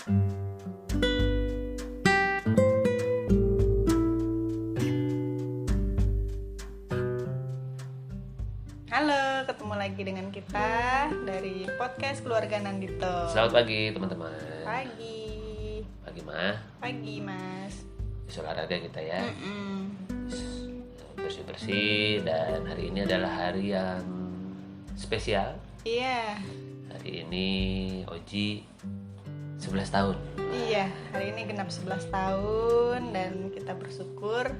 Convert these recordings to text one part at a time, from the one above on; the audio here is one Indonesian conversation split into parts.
Halo, ketemu lagi dengan kita dari podcast Keluarga Nandito. Selamat pagi teman-teman. Pagi. Pagi mah. Pagi Mas. Bisa olahraga kita ya. Bersih-bersih, dan hari ini adalah hari yang spesial. Iya. Hari ini Oji 11 tahun. Iya, hari ini genap 11 tahun dan kita bersyukur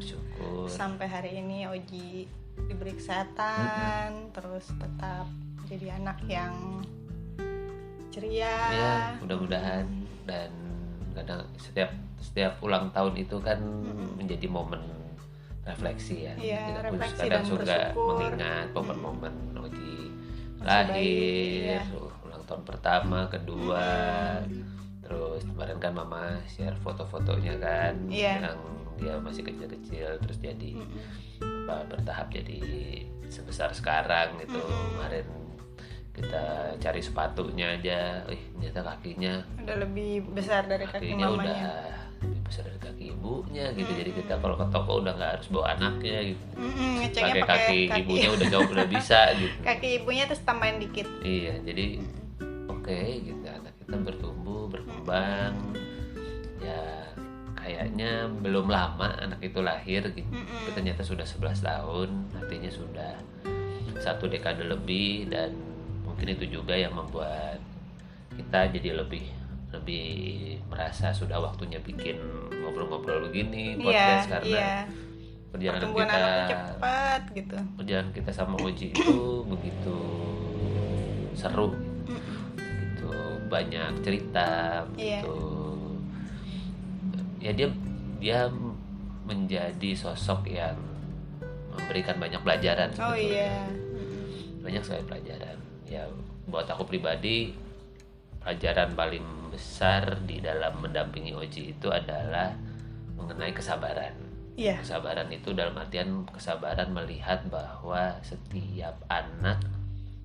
sampai hari ini Oji diberi kesehatan, terus tetap jadi anak yang ceria. Ya, mudah-mudahan. Dan kadang setiap ulang tahun itu kan menjadi momen refleksi ya. Iya, Kita refleksi kadang dan suka bersyukur. mengingat momen-momen Oji Masih lahir, bayi, ya. ulang tahun pertama, kedua. Terus kemarin kan mama share foto-fotonya kan, Iya. yang dia masih kecil-kecil terus jadi bertahap jadi sebesar sekarang gitu. Kemarin kita cari sepatunya aja, ternyata kakinya Udah lebih besar dari kaki udah mamanya. lebih besar dari kaki ibunya gitu. Jadi kita kalau ke toko udah nggak harus bawa anaknya gitu. Ngeceknya Pakai pakai kaki ibunya udah jauh udah bisa gitu. Kaki ibunya terus tambahin dikit. Iya, jadi oke gitu, anak kita bertumbuh, berkembang. Ya kayaknya belum lama anak itu lahir gitu. Ternyata sudah 11 tahun, artinya sudah 1 dekade lebih, dan mungkin itu juga yang membuat kita jadi lebih merasa sudah waktunya bikin ngobrol-ngobrol begini podcast, karena perjalanan Pertumbuhan kita anaknya cepat gitu. perjalanan kita sama Oji itu begitu seru, begitu banyak cerita, begitu ya dia menjadi sosok yang memberikan banyak pelajaran Oh sebetulnya. iya. Banyak sekali pelajaran. Ya buat aku pribadi, pelajaran paling besar di dalam mendampingi Oji itu adalah mengenai kesabaran. Iya. Kesabaran itu dalam artian kesabaran melihat bahwa setiap anak,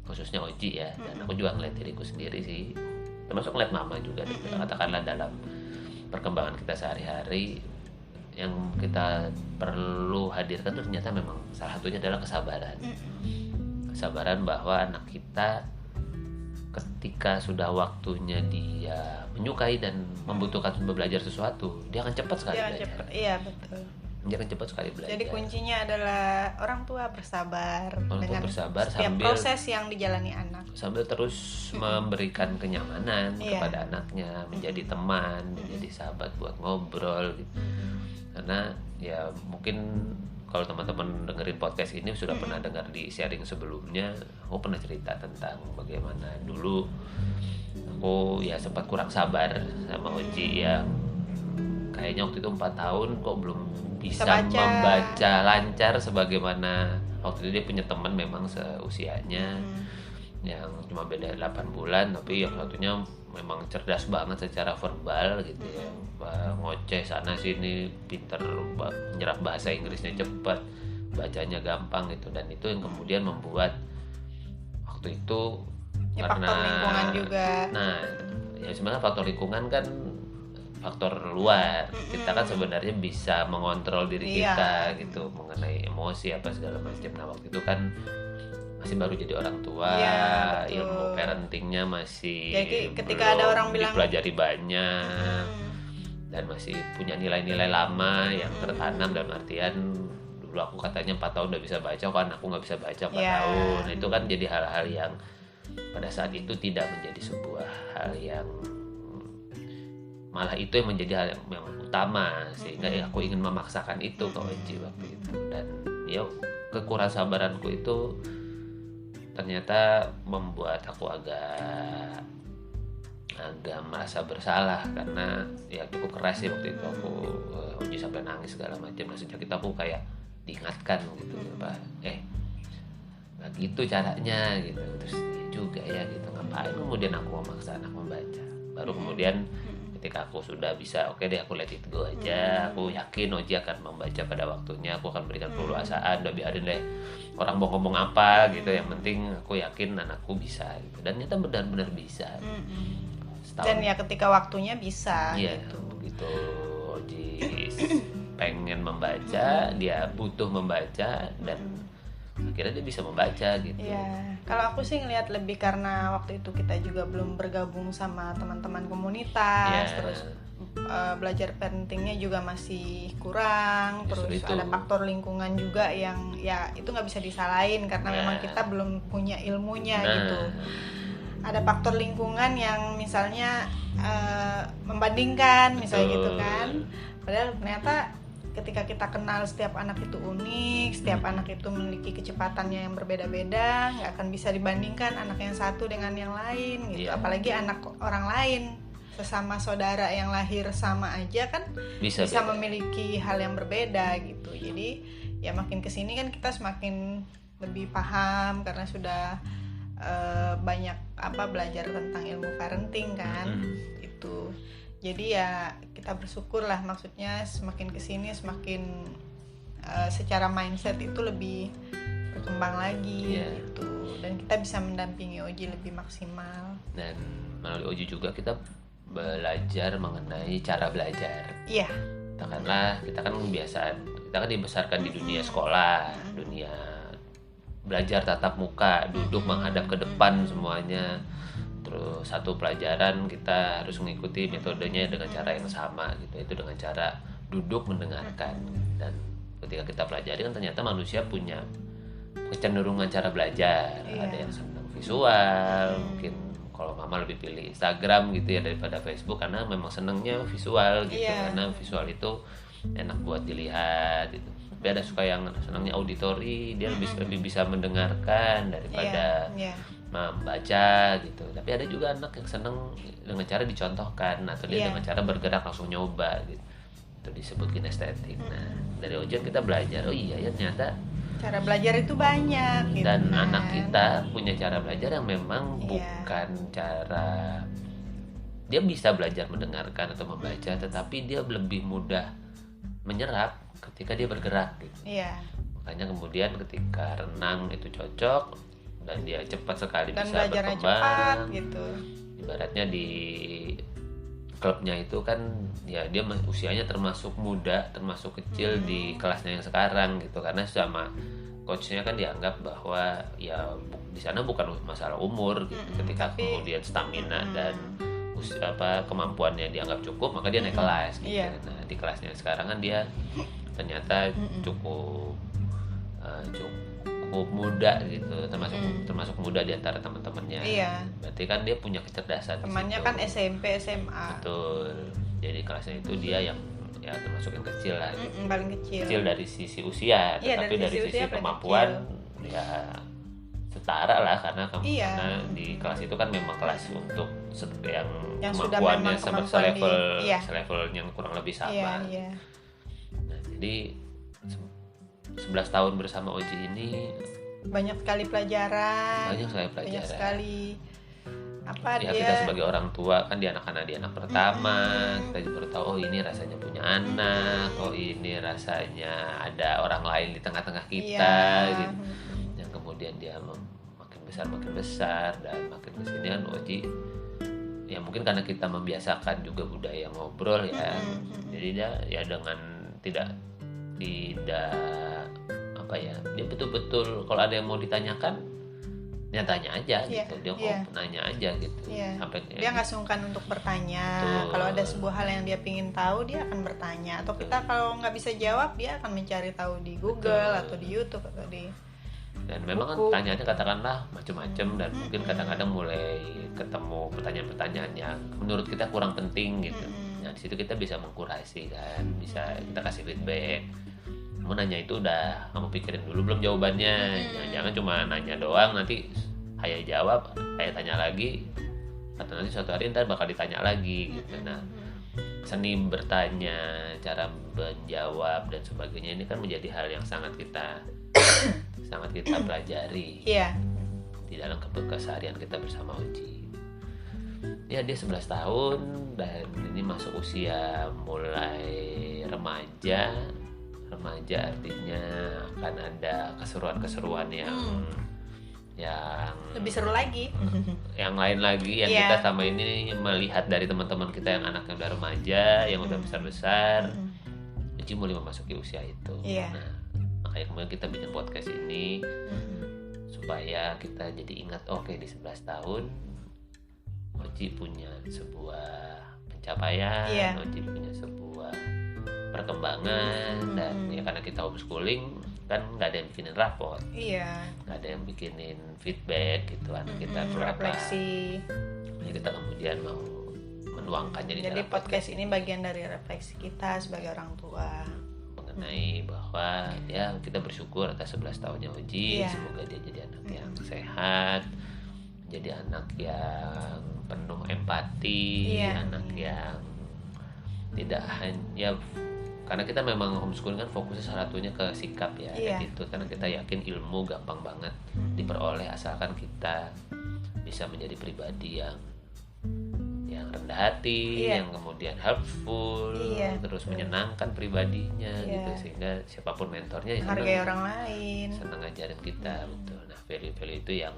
khususnya Oji ya, dan aku juga ngeliat diriku sendiri sih, termasuk ngeliat mama juga, katakanlah dalam perkembangan kita sehari-hari, yang kita perlu hadirkan itu ternyata memang salah satunya adalah kesabaran. Kesabaran bahwa anak kita ketika sudah waktunya dia menyukai dan membutuhkan belajar sesuatu, dia akan cepat sekali Jangan belajar. cepat. Iya, betul. Dia akan cepat sekali belajar. Jadi kuncinya adalah orang tua bersabar dengan bersabar setiap sambil proses yang dijalani anak. sambil terus memberikan kenyamanan Iya. kepada anaknya, menjadi teman, menjadi sahabat buat ngobrol gitu. Karena ya mungkin kalau teman-teman dengerin podcast ini sudah pernah dengar di sharing sebelumnya, aku pernah cerita tentang bagaimana dulu aku ya sempat kurang sabar sama Oji, yang kayaknya waktu itu 4 tahun kok belum bisa membaca lancar sebagaimana waktu itu dia punya teman memang seusianya yang cuma beda 8 bulan, tapi yang satunya memang cerdas banget secara verbal gitu ya, ngoceh sana sini, pinter menyerap bahasa Inggrisnya cepat, bacanya gampang gitu. Dan itu yang kemudian membuat waktu itu Ya, karena faktor lingkungan juga. Nah ya sebenarnya faktor lingkungan kan faktor luar, kita kan sebenarnya bisa mengontrol diri Iya. kita gitu mengenai emosi apa segala macam. Nah waktu itu kan masih baru jadi orang tua, Iya, betul. ilmu parentingnya masih Jadi ketika belum ada orang bilang dipelajari banyak, dan masih punya nilai-nilai lama yang tertanam, dalam artian dulu aku katanya 4 tahun udah bisa baca, kok anakku nggak bisa baca 4 Iya. tahun. Nah, itu kan jadi hal-hal yang pada saat itu tidak menjadi sebuah hal yang, malah itu yang menjadi hal yang utama, sehingga ya aku ingin memaksakan itu ke Oji waktu itu. Dan ya kekurang sabaranku itu ternyata membuat aku agak merasa bersalah, karena ya cukup keras sih waktu itu aku, Oji sampai nangis segala macam. Nah sejak itu aku kayak diingatkan gitu, Pak, nggak gitu caranya gitu. Terus ya juga ya gitu, ngapain kemudian aku memaksa anak membaca. Baru kemudian ketika aku sudah bisa, oke deh aku let it go aja, aku yakin Oji akan membaca pada waktunya, aku akan berikan keleluasaan, udah biarin deh orang mau ngomong apa gitu, yang penting aku yakin anakku bisa gitu. Dan ternyata benar-benar bisa. setahun. Dan ya ketika waktunya bisa Iya, gitu. begitu Oji pengen membaca, dia butuh membaca, dan akhirnya dia bisa membaca gitu. Iya, kalau aku sih ngelihat lebih karena waktu itu kita juga belum bergabung sama teman-teman komunitas, Iya. terus belajar parentingnya juga masih kurang, Justru terus itu. ada faktor lingkungan juga yang ya itu nggak bisa disalahin karena Nah. memang kita belum punya ilmunya Nah. gitu. Ada faktor lingkungan yang misalnya membandingkan misalnya Betul. gitu kan, padahal ternyata ketika kita kenal setiap anak itu unik, setiap anak itu memiliki kecepatannya yang berbeda-beda, nggak akan bisa dibandingkan anak yang satu dengan yang lain gitu. Iya. Apalagi anak orang lain, sesama saudara yang lahir sama aja kan bisa beda. memiliki hal yang berbeda gitu. Jadi ya makin kesini kan kita semakin lebih paham karena sudah banyak belajar tentang ilmu parenting kan itu. Jadi ya kita bersyukur lah, maksudnya semakin kesini semakin secara mindset itu lebih berkembang lagi gitu, dan kita bisa mendampingi Oji lebih maksimal. Dan melalui Oji juga kita belajar mengenai cara belajar. Iya. Katakanlah kita kan kita kan dibesarkan di dunia sekolah, dunia belajar tatap muka, duduk menghadap ke depan semuanya. Terus satu pelajaran kita harus mengikuti metodenya dengan cara yang sama gitu, itu dengan cara duduk mendengarkan. Dan ketika kita pelajari kan ternyata manusia punya kecenderungan cara belajar. Ada yang senang visual, mungkin kalau mama lebih pilih Instagram gitu ya daripada Facebook karena memang senangnya visual gitu, karena visual itu enak buat dilihat gitu. Tapi ada suka yang senangnya auditory, dia lebih bisa mendengarkan daripada membaca gitu. Tapi ada juga anak yang seneng dengan cara dicontohkan atau dia dengan cara bergerak langsung nyoba gitu. Itu disebut kinestetik. Nah, dari Oji kita belajar, oh iya ya ternyata cara belajar itu banyak gitu. Dan kan. anak kita punya cara belajar yang memang bukan cara dia bisa belajar mendengarkan atau membaca, tetapi dia lebih mudah menyerap ketika dia bergerak gitu. Iya. Makanya kemudian ketika renang itu cocok dan dia cepat sekali dan bisa belajarnya berkembang cepat gitu. Ibaratnya di klubnya itu kan ya dia usianya termasuk muda, termasuk kecil di kelasnya yang sekarang gitu, karena sama coachnya kan dianggap bahwa ya di sana bukan masalah umur gitu. Ketika kemudian stamina dan kemampuannya dianggap cukup, maka dia naik kelas gitu. Nah di kelasnya sekarang kan dia ternyata cukup muda gitu, termasuk muda di antara teman-temannya. Berarti kan dia punya kecerdasan. Temannya kan SMP, SMA. Betul. Jadi kelasnya itu dia yang ya termasuk yang kecil lah. Paling kecil. Kecil dari sisi usia, tetapi dari sisi kemampuan ya setara lah karena di kelas itu kan memang kelas untuk yang kemampuannya sama selevel yang kurang lebih sama. Nah, jadi 11 tahun bersama Oji ini banyak sekali pelajaran. Banyak sekali kita sebagai orang tua kan di anak pertama, kita juga tahu oh ini rasanya punya anak, oh ini rasanya ada orang lain di tengah-tengah kita gitu. Yang kemudian dia makin besar dan makin kesini kan Oji ya mungkin karena kita membiasakan juga budaya ngobrol ya. Jadi dia ya dengan tidak dia betul-betul kalau ada yang mau ditanyakan dia tanya aja gitu, dia mau nanya aja gitu, sampai dia nggak sungkan untuk bertanya. Kalau ada sebuah hal yang dia pingin tahu dia akan bertanya, atau kita kalau nggak bisa jawab dia akan mencari tahu di Google atau di YouTube atau di dan memang kan tanyaannya katakanlah macam-macam dan mungkin kadang-kadang mulai ketemu pertanyaan-pertanyaan yang menurut kita kurang penting gitu. Nah di situ kita bisa mengkurasi kan, bisa kita kasih feedback. Kamu nanya itu udah kamu pikirin dulu belum jawabannya. Jangan cuma nanya doang nanti Hayya jawab, Hayya tanya lagi, atau nanti suatu hari ntar bakal ditanya lagi gitu. Nah seni bertanya, cara menjawab dan sebagainya ini kan menjadi hal yang sangat kita pelajari di dalam keseharian kita bersama Oji. Dia 11 tahun dan ini masuk usia mulai remaja artinya akan ada keseruan-keseruan yang yang lebih seru lagi. yang lain lagi yang Iya. kita sama ini melihat dari teman-teman kita yang anaknya udah remaja, yang udah besar-besar, Uci mulai memasuki usia itu. Iya. Nah, makanya kemudian kita bikin podcast ini supaya kita jadi ingat, oke, di 11 tahun Uci punya sebuah pencapaian, Iya. Uci punya sebuah perkembangan, dan ya karena kita homeschooling kan nggak ada yang bikinin raport, Iya. nggak ada yang bikinin feedback gitu, anak kita perlu apa. Refleksi. Ya, kita kemudian mau menuangkannya di Jadi dalam podcast ini bagian dari refleksi kita sebagai orang tua. mengenai bahwa ya kita bersyukur atas 11 tahunnya Uji. Iya. Semoga dia jadi anak yang sehat, jadi anak yang penuh empati, Iya. anak yang tidak hanya, karena kita memang homeschooling kan fokusnya salah satunya ke sikap ya, Iya. kayak gitu. Karena kita yakin ilmu gampang banget diperoleh asalkan kita bisa menjadi pribadi yang rendah hati, Iya. yang kemudian helpful, Iya, terus betul. menyenangkan pribadinya Iya. gitu, sehingga siapapun mentornya ya Hargai orang lain. senang ngajarin kita, betul. Nah, value-value itu yang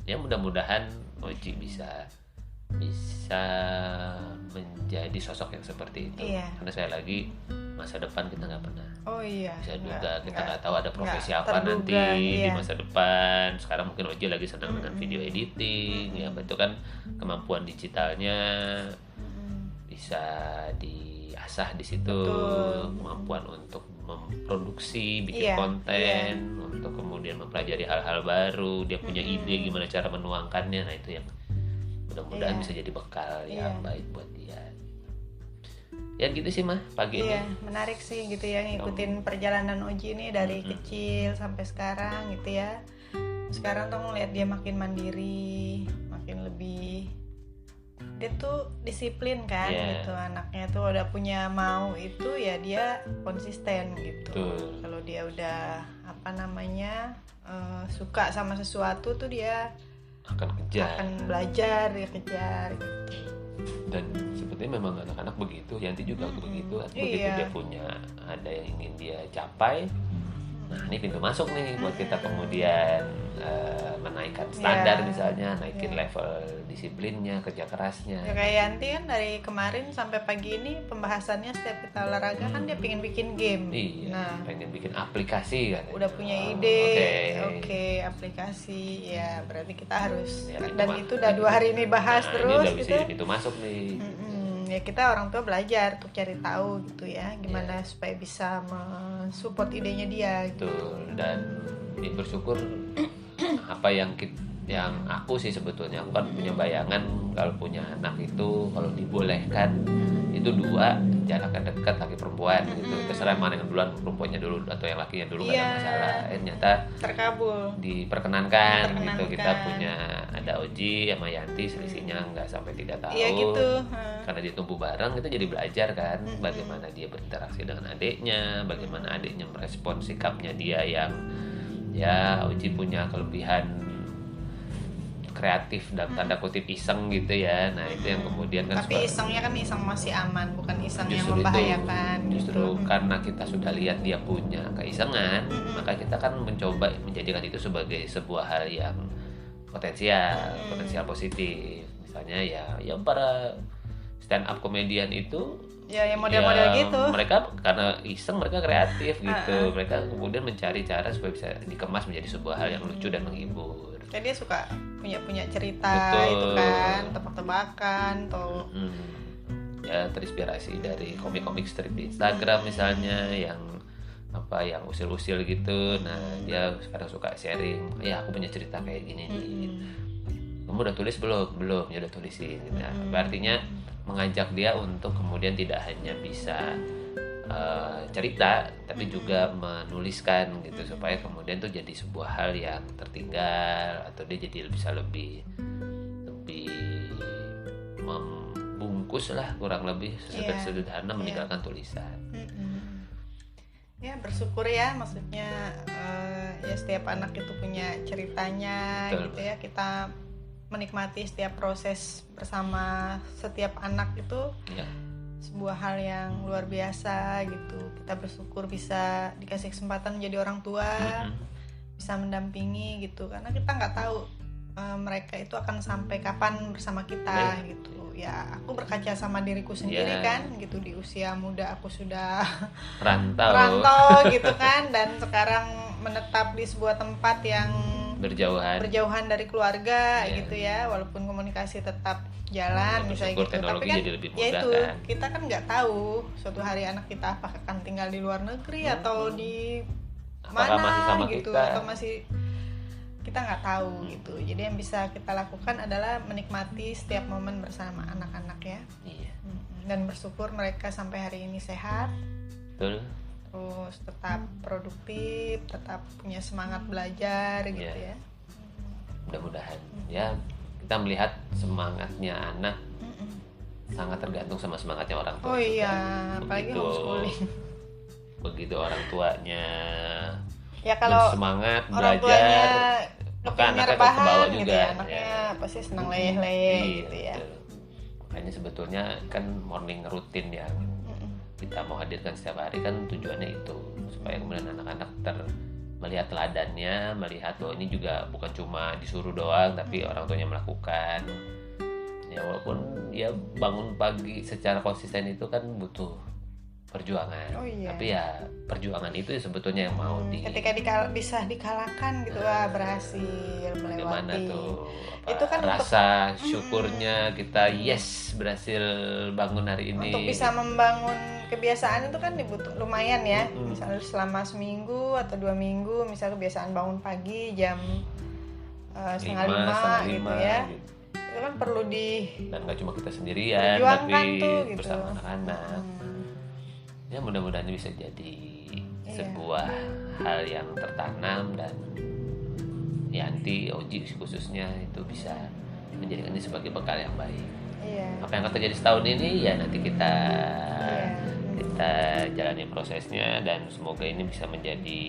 ya mudah-mudahan Oji bisa menjadi sosok yang seperti itu. Iya. Karena saya lagi masa depan kita nggak pernah Oh iya. bisa juga, Nggak- kita nggak tahu ada profesi nggak apa nanti terduga, di iya. masa depan. Sekarang mungkin Oji lagi senang dengan video editing, ya itu kan kemampuan digitalnya bisa diasah di situ. Betul. Kemampuan untuk memproduksi, bikin Iya, konten, untuk kemudian mempelajari hal-hal baru, dia punya ide gimana cara menuangkannya. Nah, itu yang mudah-mudahan Iya. bisa jadi bekal Iya. yang baik buat dia. Ya gitu sih mah pagi Iya, ini. menarik sih gitu ya ngikutin perjalanan Oji ini dari kecil sampai sekarang gitu ya. Sekarang tuh ngeliat dia makin mandiri, makin lebih, dia tuh disiplin kan Iya. gitu, anaknya tuh udah punya mau itu ya dia konsisten gitu. Betul. Kalau dia udah suka sama sesuatu tuh dia Akan kejar. akan belajar, dia kejar gitu. Dan sebetulnya memang anak-anak begitu, Yanti juga begitu. Begitu Iya. dia punya ada yang ingin dia capai, nah ini pintu masuk nih buat kita kemudian menaikkan standar, Iya. misalnya naikin level disiplinnya, kerja kerasnya. Ya kayak Yanti kan dari kemarin sampai pagi ini pembahasannya setiap kita olahraga kan dia pengen bikin game. Iya, Nah, pengen bikin aplikasi kan. udah punya Oh, ide, oke. aplikasi, ya berarti kita harus, Ya, pintu dan ma- itu udah 2 hari ini bahas Nah, terus ini udah bisa gitu. jadi pintu masuk nih. Ya kita orang tua belajar untuk cari tahu gitu ya, gimana supaya bisa mensupport idenya dia. Gitu. Betul. Dan ya, bersyukur apa yang aku sih sebetulnya, aku kan punya bayangan kalau punya anak itu kalau dibolehkan itu 2, jaraknya dekat, laki perempuan gitu, terserah mana yang duluan, perempuannya dulu atau yang lakinya dulu, nggak Iya. ada masalah. Ternyata Terkabul. diperkenankan gitu. Diperkenankan. Kita punya ada Oji sama Yanti, selisihnya nggak sampai 3 tahun. Iya gitu. Karena dia tumbuh bareng, kita jadi belajar kan bagaimana dia berinteraksi dengan adiknya, bagaimana adiknya merespon sikapnya dia yang ya Uci punya kelebihan kreatif dalam tanda kutip iseng gitu ya. Nah itu yang kemudian kan Tapi isengnya kan iseng masih aman, bukan iseng yang justru membahayakan. justru gitu. karena kita sudah lihat dia punya keisengan, maka kita kan mencoba menjadikan itu sebagai sebuah hal yang potensial positif. Misalnya ya para stand up komedian itu Ya yang model-model ya, gitu. mereka karena iseng, mereka kreatif gitu. Mereka kemudian mencari cara supaya bisa dikemas menjadi sebuah hal yang lucu dan menghibur. Jadi dia suka punya cerita. Betul. Itu kan, tebak-tebakan atau Ya terinspirasi dari komik-komik strip di Instagram misalnya, yang yang usil-usil gitu. Nah dia sekarang suka sharing, ya aku punya cerita kayak gini nih. Kamu udah tulis belum? Belum, ya udah tulisin. Nah, artinya mengajak dia untuk kemudian tidak hanya bisa cerita, tapi juga menuliskan gitu, supaya kemudian tuh jadi sebuah hal yang tertinggal, atau dia jadi bisa lebih membungkus lah, kurang lebih sederhana meninggalkan tulisan. Ya bersyukur ya, maksudnya ya setiap anak itu punya ceritanya. Betul. Gitu ya, kita menikmati setiap proses bersama setiap anak itu Ya. sebuah hal yang luar biasa gitu. Kita bersyukur bisa dikasih kesempatan menjadi orang tua, bisa mendampingi gitu, karena kita nggak tahu mereka itu akan sampai kapan bersama kita gitu ya. Aku berkaca sama diriku sendiri kan gitu, di usia muda aku sudah merantau gitu kan, dan sekarang menetap di sebuah tempat yang berjauhan dari keluarga gitu ya, walaupun komunikasi tetap jalan misalnya gitu, tapi kan ya itu kan? Kita kan nggak tahu suatu hari anak kita apakah akan tinggal di luar negeri atau di mana masih sama gitu kita? Atau masih kita nggak tahu gitu. Jadi yang bisa kita lakukan adalah menikmati setiap momen bersama anak-anak ya. Iya. Dan bersyukur mereka sampai hari ini sehat. Betul. Terus tetap produktif, tetap punya semangat belajar gitu ya. Mudah-mudahan ya, kita melihat semangatnya anak sangat tergantung sama semangatnya orang tua. Oh iya, apalagi homeschooling. Begitu orang tuanya ya, kalau semangat orang belajar, maka anaknya akan kebawa juga gitu ya, anaknya pasti senang leyeh-leyeh gitu ya. Makanya sebetulnya kan morning routine yang kita mau hadirkan setiap hari kan tujuannya itu supaya kemudian anak-anak melihat teladannya, melihat bahwa ini juga bukan cuma disuruh doang, tapi orang tuanya melakukan. Ya walaupun ya bangun pagi secara konsisten itu kan butuh perjuangan. Tapi ya perjuangan itu sebetulnya yang mau ketika bisa dikalahkan gitu, berhasil melewati. Gimana tuh itu kan rasa syukurnya kita berhasil bangun hari ini. Untuk bisa membangun kebiasaan itu kan dibutuh lumayan ya. Misalnya selama seminggu atau 2 minggu, misalnya kebiasaan bangun pagi jam 4:30 gitu ya. Itu kan perlu dan nggak cuma kita sendirian, tapi gitu, bersama anak-anak. Ya mudah-mudahan ini bisa jadi sebuah hal yang tertanam, dan ya nanti Oji khususnya itu bisa menjadikan ini sebagai bekal yang baik. Apa yang akan terjadi setahun ini ya nanti kita jalani prosesnya, dan semoga ini bisa menjadi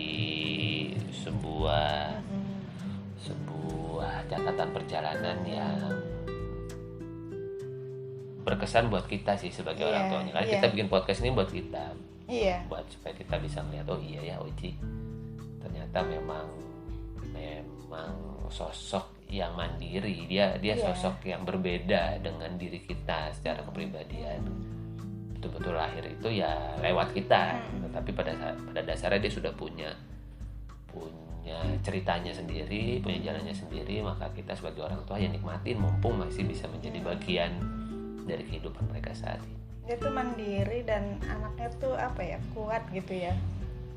sebuah catatan perjalanan yang berkesan buat kita sih sebagai orang tuanya. Karena kita bikin podcast ini buat kita, buat supaya kita bisa melihat, oh iya ya Oji ternyata memang sosok yang mandiri, dia sosok yang berbeda dengan diri kita secara kepribadian. Betul-betul lahir itu ya lewat kita, tetapi pada dasarnya dia sudah punya ceritanya sendiri, punya jalannya sendiri. Maka kita sebagai orang tua ya nikmatin mumpung masih bisa menjadi bagian dari kehidupan mereka saat ini. Dia tuh mandiri dan anaknya tuh kuat gitu ya,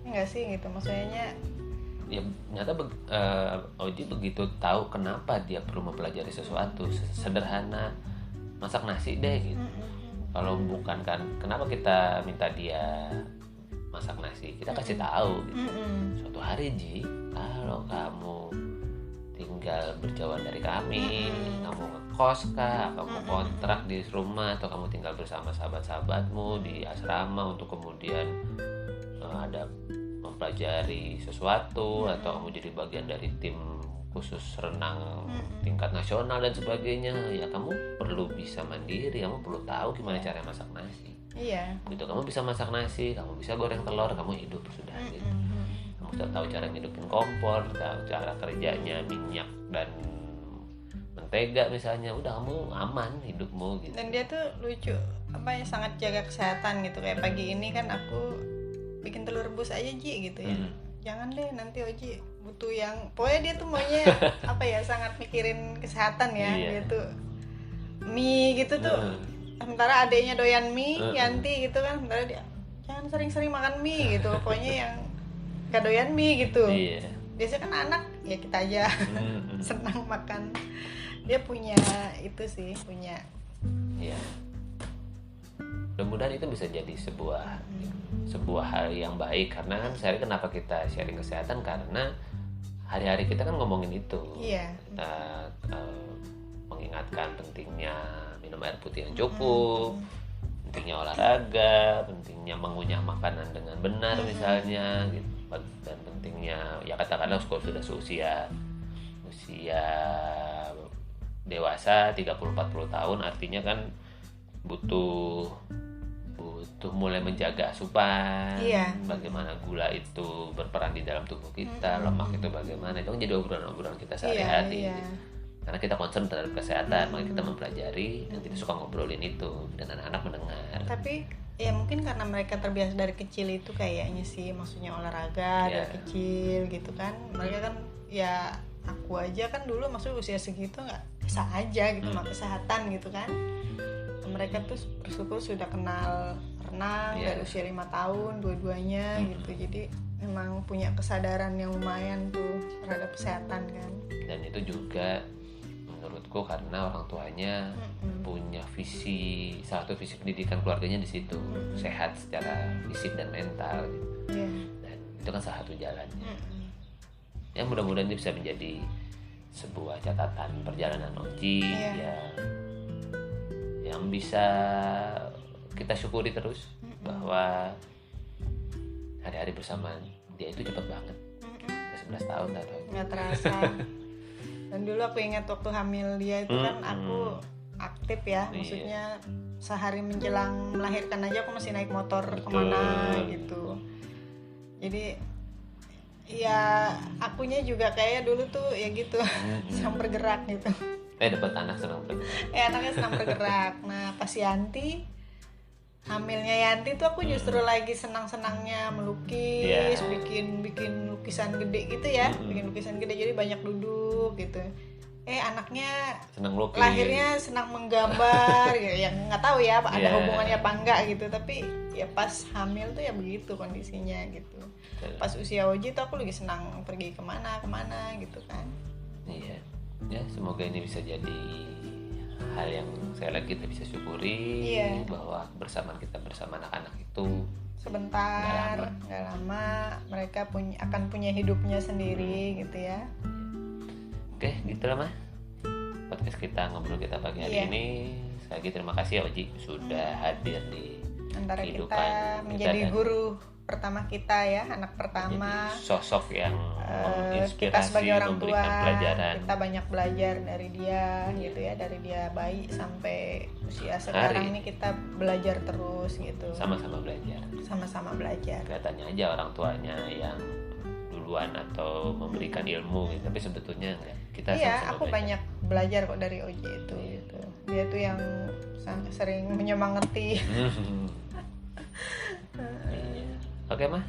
enggak sih gitu maksudnya. Ya ternyata Oji begitu tahu kenapa dia perlu mempelajari sesuatu sederhana, masak nasi deh gitu. Kalau bukan kan kenapa kita minta dia masak nasi, kita kasih tahu gitu. Suatu hari Ji, kalau kamu tinggal berjauhan dari kami, kamu ngekos kah, kamu kontrak di rumah, atau kamu tinggal bersama sahabat-sahabatmu di asrama untuk kemudian ada mempelajari sesuatu, atau kamu jadi bagian dari tim khusus renang tingkat nasional dan sebagainya, ya kamu perlu bisa mandiri, kamu perlu tahu gimana cara masak nasi. Gitu, kamu bisa masak nasi, kamu bisa goreng telur, kamu hidup sudah gitu. Kamu sudah tahu cara ngidupin kompor, tahu cara kerjanya minyak dan mentega misalnya, udah kamu aman hidupmu gitu. Dan dia tuh lucu, sangat jaga kesehatan gitu. Kayak pagi ini kan aku bikin telur rebus aja Ji gitu ya. Jangan deh nanti Oji butuh yang, pokoknya dia tuh maunya sangat mikirin kesehatan ya. Dia tuh mie gitu tuh. Sementara adeknya doyan mie, Yanti gitu kan, sementara dia jangan sering-sering makan mie gitu. Pokoknya yang gak doyan mie gitu. Biasanya kan anak ya kita aja senang makan. Dia punya itu sih, punya. Mudah-mudahan itu bisa jadi sebuah hal yang baik, karena kan kenapa kita sharing kesehatan, karena hari-hari kita kan ngomongin itu. Kita mengingatkan pentingnya minum air putih yang cukup, pentingnya olahraga, pentingnya mengunyah makanan dengan benar misalnya gitu, dan pentingnya ya katakanlah kalau sudah usia dewasa 30-40 tahun, artinya kan butuh itu mulai menjaga asupan, Iya. bagaimana gula itu berperan di dalam tubuh kita, lemak itu bagaimana, itu kan jadi obrolan-obrolan kita sehari-hari. Iya. Karena kita concern terhadap kesehatan, makanya kita mempelajari dan kita suka ngobrolin itu dan anak-anak mendengar. Tapi ya mungkin karena mereka terbiasa dari kecil itu kayaknya sih, maksudnya olahraga dari kecil gitu kan. Mereka kan ya, aku aja kan dulu maksudnya usia segitu nggak bisa aja gitu, sama kesehatan gitu kan. Mereka tuh bersyukur sudah kenal renang dari usia 5 tahun dua-duanya gitu. Jadi memang punya kesadaran yang lumayan tuh terhadap kesehatan kan. Dan itu juga menurutku karena orang tuanya punya visi, salah satu visi pendidikan keluarganya di situ, sehat secara fisik dan mental gitu. Dan itu kan salah satu jalannya. Ya mudah-mudahan ini bisa menjadi sebuah catatan perjalanan Oji yang bisa kita syukuri terus, bahwa hari-hari bersama dia itu cepat banget. Udah 11 tahun atau nggak terasa. Dan dulu aku ingat waktu hamil dia itu kan aku aktif ya, maksudnya sehari menjelang melahirkan aja aku masih naik motor kemana gitu. Jadi ya akunya juga kayak dulu tuh ya gitu, senang bergerak gitu. Dapat anak senang bergerak. Anaknya senang bergerak. Nah pas Yanti, hamilnya Yanti tuh aku justru lagi senang-senangnya melukis, bikin lukisan gede gitu ya, bikin lukisan gede, jadi banyak duduk gitu. Anaknya senang lukis, lahirnya senang menggambar, yang nggak tahu ya ada hubungannya apa enggak gitu, tapi ya pas hamil tuh ya begitu kondisinya gitu. Pas usia Oji tuh aku lagi senang pergi kemana gitu kan. Iya, ya semoga ini bisa jadi hal yang sekali lagi kita bisa syukuri, bahwa bersamaan kita bersama anak-anak itu sebentar, nggak lama mereka akan punya hidupnya sendiri gitu ya. Oke, gitulah mah podcast kita, ngobrol kita pagi hari ini. Sekali lagi terima kasih ya Oji sudah hadir di antara kehidupan kita, menjadi guru pertama kita ya, anak pertama, menjadi sosok yang menginspirasi, kita sebagai orang tua, memberikan pelajaran. kita banyak belajar dari dia gitu ya, dari dia bayi sampai usia sekarang ini kita belajar terus gitu. Sama-sama belajar. Kelihatannya aja orang tuanya yang duluan atau memberikan ilmu gitu, tapi sebetulnya enggak. Kita sama-sama aku belajar. banyak belajar kok dari Oji itu gitu. Dia tuh yang sering menyemangati. Oke mah.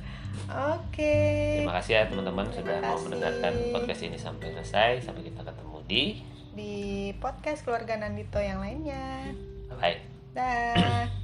Oke. Terima kasih ya teman-teman sudah mau mendengarkan podcast ini sampai selesai. Sampai kita ketemu di podcast Keluarga Nandito yang lainnya. Bye. Dah.